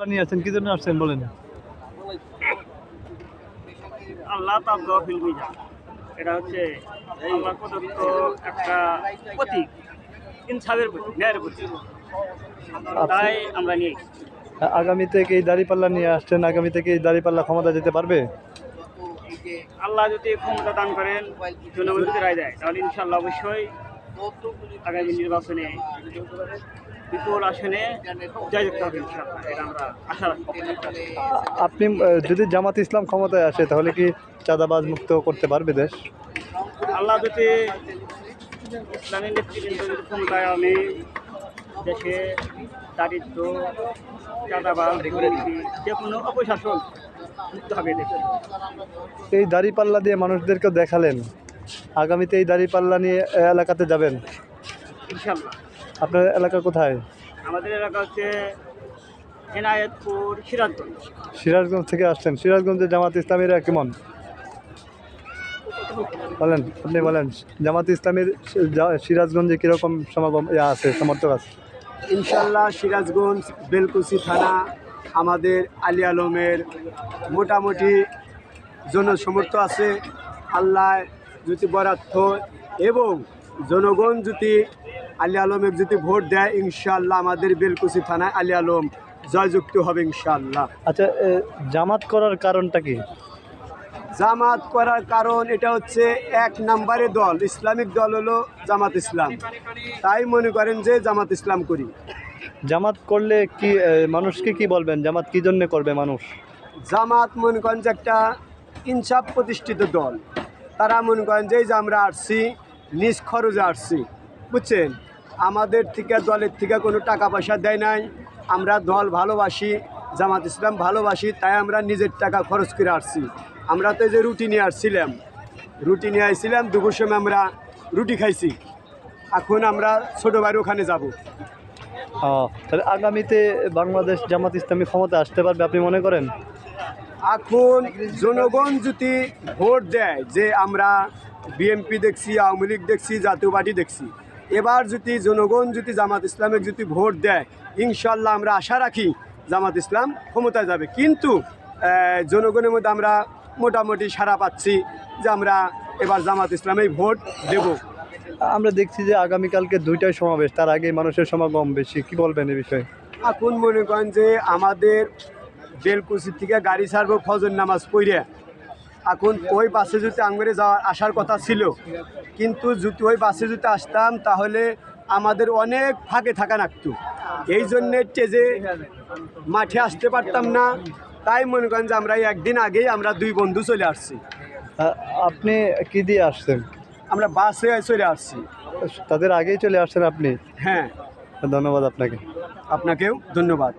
দাঁড়িপাল্লা নিয়ে আসছেন, কি জন্য আসছেন বলেন? আল্লাহ তার তৌফিক মিজান, এটা হচ্ছে আল্লাহ প্রদত্ত একটা প্রতীক, ইনসাফের প্রতীক, ন্যায়ের প্রতীক। তাই আমরা নিয়ে এসেছি। আগামীতে কি এই দাঁড়িপাল্লা নিয়ে আসছেন, আগামীতে কি এই দাঁড়িপাল্লা ক্ষমতা যেতে পারবে? আল্লাহ যদি ক্ষমতা দান করেন, জনগণ যদি রায় দেয়, তাহলে ইনশাল্লাহ অবশ্যই আগামী নির্বাচনে বিপুল আসনে জয়যুক্ত হবে ইনশাল্লাহ, এটা আমরা আশা রাখি। আপনি যদি জামাত ইসলাম ক্ষমতায় আসে তাহলে কি চাঁদাবাজ মুক্ত করতে পারবে দেশ? আল্লাহ যদি ইসলামী নেতৃবৃন্দ যদি ক্ষমতায় আমি দেশে দারিদ্র, চাঁদাবাজ, দুর্নীতি, যে কোনো অপশাসন মুক্ত হবে দেশে। এই দাঁড়িপাল্লা দিয়ে মানুষদেরকে দেখালেন, আগামীতে এই দাঁড়িপাল্লা নিয়ে এলাকাতে যাবেন? ইনশাল্লাহ। আপনার এলাকা কোথায়? আমাদের এলাকা হচ্ছে এনায়েতপুর, সিরাজগঞ্জ। সিরাজগঞ্জ থেকে আসছেন। সিরাজগঞ্জে জামাত ইসলামীরা কেমন বলেন, আপনি বলেন। জামাত ইসলামীর সিরাজগঞ্জে কীরকম সমাগম আছে, সমর্থক আছে? ইনশাল্লাহ সিরাজগঞ্জ বেলকুচি থানা আমাদের আলী আলমের মোটামুটি জনসমর্থ আছে। আল্লাহ যদি বরাদ্দ এবং জনগণ যদি আলী আলমের যদি ভোট দেয়, ইনশাল্লাহ আমাদের বেলকুচি থানায় আলী আলম জয়যুক্ত হবে ইনশাল্লাহ। আচ্ছা, জামাত করার কারণটা কি? জামাত করার কারণ এটা হচ্ছে, এক নম্বরে দল, ইসলামিক দল হলো জামাত ইসলাম। তাই মনে করেন যে জামাত ইসলাম করি। জামাত করলে কি মানুষকে কি বলবেন, জামাত কি জন্য করবে মানুষ? জামাত মনে করেন যে একটা ইনসাফ প্রতিষ্ঠিত দল। তারা মনে করেন যে আমরা আসছি নিজ খরচে আসছি, বুঝছেন। আমাদের থেকে দলের থেকে কোনো টাকা পয়সা দেয় নাই। আমরা দল ভালোবাসি, জামাত ইসলাম ভালোবাসি, তাই আমরা নিজের টাকা খরচ করে আসছি। আমরা তো যে রুটি নিয়ে আসছিলাম, রুটি নিয়ে আসছিলাম, দুপুর সময় আমরা রুটি খাইছি। এখন আমরা ছোটো ভাইয়ের ওখানে যাব। তাহলে আগামীতে বাংলাদেশ জামাত ইসলামী ক্ষমতা আসতে পারবে আপনি মনে করেন? এখন জনগণ যদি ভোট দেয়, যে আমরা বিএনপি দেখছি, আওয়ামী লীগ দেখছি, জাতীয় পার্টি দেখছি, এবার যদি জনগণ যদি জামাত ইসলামের যদি ভোট দেয়, ইনশাল্লাহ আমরা আশা রাখি জামাত ইসলাম ক্ষমতায় যাবে। কিন্তু জনগণের মধ্যে আমরা মোটামুটি সাড়া পাচ্ছি যে আমরা এবার জামাত ইসলামেই ভোট দেব। আমরা দেখছি যে আগামীকালকে 2টায় সমাবেশ, তার আগে মানুষের সমাগম বেশি, কি বলবেন এই বিষয়ে? এখন মনে করেন যে আমাদের বেলকুচি থেকে গাড়ি ছাড়বো ফজর নামাজ পড়ে। এখন ওই বাসে যদি আঙ্গুরে আসার কথা ছিল, কিন্তু যদি ওই বাসে যদি আসতাম তাহলে আমাদের অনেক ফাঁকে থাকা লাগতো। এই জন্যে টেজে মাঠে আসতে পারতাম না। তাই মনে করেন যে আমরা একদিন আগেই আমরা 2 বন্ধু চলে আসছি। আপনি কি দিয়ে আসছেন? আমরা বাসে চলে আসছি। তাদের আগেই চলে আসছেন আপনি? হ্যাঁ। ধন্যবাদ আপনাকে। আপনাকেও ধন্যবাদ।